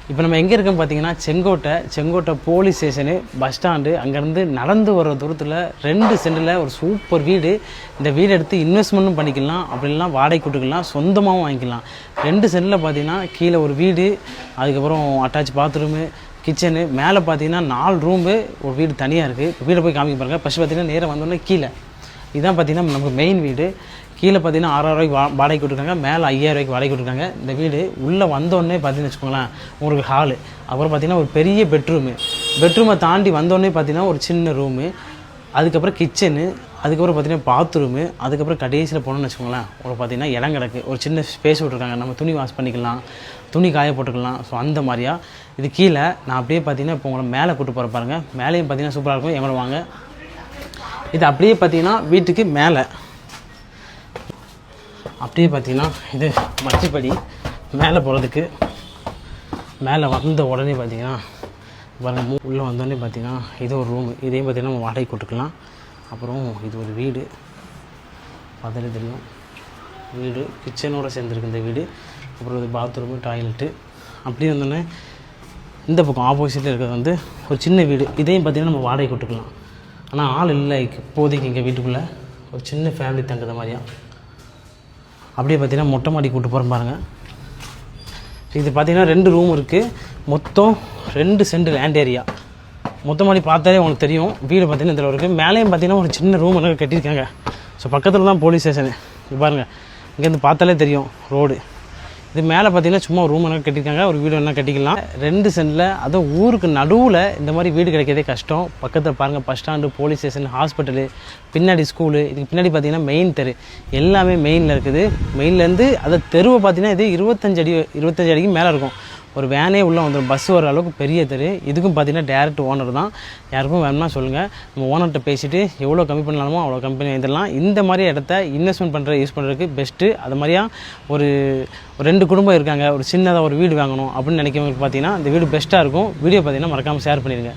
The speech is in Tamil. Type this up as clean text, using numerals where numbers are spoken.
இப்போ நம்ம எங்கே இருக்கோம் பார்த்தீங்கன்னா Sengottai police station bus stand அங்கேருந்து நடந்து வர தூரத்தில் 2 சென்டில் ஒரு சூப்பர் வீடு. இந்த வீடு எடுத்து இன்வெஸ்ட்மெண்ட்டும் பண்ணிக்கலாம், அப்படிலாம் வாடகை கொடுத்துக்கலாம், சொந்தமாகவும் வாங்கிக்கலாம். 2 சென்டில் பார்த்தீங்கன்னா கீழே ஒரு வீடு, அதுக்கப்புறம் அட்டாச் பாத்ரூமு, கிச்சனு, மேலே பார்த்தீங்கன்னா 4 ரூமு, ஒரு வீடு தனியாக இருக்குது. இப்போ வீடை போய் காமிக்க பாருங்கள். ஃபஸ்ட்டு பார்த்தீங்கன்னா நேராக வந்தோடனே கீழே இதுதான் பார்த்தீங்கன்னா நமக்கு மெயின் வீடு. கீழே பார்த்தீங்கன்னா 6000 ரூபாய்க்கு வாடகை கொடுத்துருக்காங்க, மேலே 5000 ரூபாய்க்கு வாடகை கொடுத்துருக்காங்க. இந்த வீடு உள்ளே வந்தோடனே பார்த்தீங்கன்னு வச்சுக்கோங்களேன், உங்களுக்கு ஹாலு, அப்புறம் பார்த்தீங்கன்னா ஒரு பெரிய பெட்ரூமை தாண்டி வந்தோடனே பார்த்தீங்கன்னா ஒரு சின்ன ரூமு, அதுக்கப்புறம் கிச்சனு, அதுக்கப்புறம் பார்த்தீங்கன்னா பாத்ரூமு, அதுக்கப்புறம் கடைசியில் போனோம்னு வச்சுக்கோங்களேன், ஒரு பார்த்தீங்கன்னா இடம் கிடக்கு, ஒரு சின்ன ஸ்பேஸ் விட்ருக்காங்க, நம்ம துணி வாஷ் பண்ணிக்கலாம், துணி காய போட்டுக்கலாம். ஸோ அந்த மாதிரியா இது கீழே நான் அப்படியே பார்த்தீங்கன்னா இப்போ உங்களை மேலே கூட்டு போகிற பாருங்கள். மேலேயும் பார்த்தீங்கன்னா சூப்பராக இருக்கும், எவ்வளோ வாங்க. இது அப்படியே பார்த்தீங்கன்னா வீட்டுக்கு மேலே அப்படியே பார்த்தீங்கன்னா இது மச்சிப்படி மேலே போகிறதுக்கு. மேலே வந்த உடனே பார்த்தீங்கன்னா பாருங்க, உள்ளே வந்தோடனே பார்த்தீங்கன்னா இது ஒரு ரூமு, இதையும் பார்த்தீங்கன்னா நம்ம வாடகை கொடுத்துக்கலாம். அப்புறம் இது ஒரு வீடு, பார்த்தாலே தெரியும், வீடு கிச்சனோடு சேர்ந்துருக்கு இந்த வீடு. அப்புறம் இது பாத்ரூமு, டாய்லெட்டு. அப்படியே வந்தோடனே இந்த பக்கம் ஆப்போசிட்டில் இருக்கிறது வந்து ஒரு சின்ன வீடு, இதையும் பார்த்தீங்கன்னா நம்ம வாடகை கொடுத்துக்கலாம். ஆனால் ஆள் இல்லை இப்போதைக்கு இங்கே வீட்டுக்குள்ளே, ஒரு சின்ன ஃபேமிலி தங்குற மாதிரியா. அப்படியே பார்த்தீங்கன்னா மொட்டை மாடி கூட்டு போகிறோம் பாருங்கள். இது பார்த்தீங்கன்னா 2 ரூம் இருக்குது, மொத்தம் 2 சென்ட் லேண்ட் ஏரியா. மொட்டை மாடி பார்த்தாலே உங்களுக்கு தெரியும். வீடு பார்த்தீங்கன்னா இதில் இருக்குது. மேலேயும் பார்த்தீங்கன்னா ஒரு சின்ன ரூம் எனக்கு கட்டியிருக்காங்க. ஸோ பக்கத்தில் தான் போலீஸ் ஸ்டேஷனு. இது பாருங்கள், இங்கேருந்து பார்த்தாலே தெரியும் ரோடு. இது மேலே பார்த்தீங்கன்னா சும்மா ஒரு ரூம் என்ன கட்டியிருக்காங்க, ஒரு வீடு என்ன கட்டிக்கலாம். 2 சென்டில், அதுவும் ஊருக்கு நடுவில் இந்த மாதிரி வீடு கிடைக்கிறதே கஷ்டம். பக்கத்தில் பாருங்கள், bus stand, police station, hospital, பின்னாடி ஸ்கூலு, இதுக்கு பின்னாடி பார்த்தீங்கன்னா மெயின் தெரு, எல்லாமே மெயினில் இருக்குது. மெயின்லேருந்து அதை தெருவை பார்த்தீங்கன்னா இது 25 அடிக்கு மேலே இருக்கும். ஒரு வேனே உள்ளே வந்துடும், பஸ் வர அளவுக்கு பெரிய தெரு. இதுக்கும் பார்த்தீங்கன்னா டேரக்ட் ஓனர் தான். யாருக்கும் வேணும்னா சொல்லுங்கள், நம்ம ஓனர்கிட்ட பேசிவிட்டு எவ்வளோ கம்மி பண்ணலாமோ அவ்வளோ கம்மி வந்துடலாம். இந்த மாதிரி இடத்த இன்வெஸ்ட்மெண்ட் யூஸ் பண்ணுறதுக்கு பெஸ்ட்டு. அது மாதிரியா ஒரு 2 குடும்பம் இருக்காங்க, ஒரு சின்னதாக ஒரு வீடு வாங்கணும் அப்படின்னு நினைக்கிறவங்களுக்கு பார்த்தீங்கன்னா இந்த வீடு பெஸ்ட்டாக இருக்கும். வீடியோ பார்த்தீங்கன்னா மறக்காமல் ஷேர் பண்ணிடுங்க.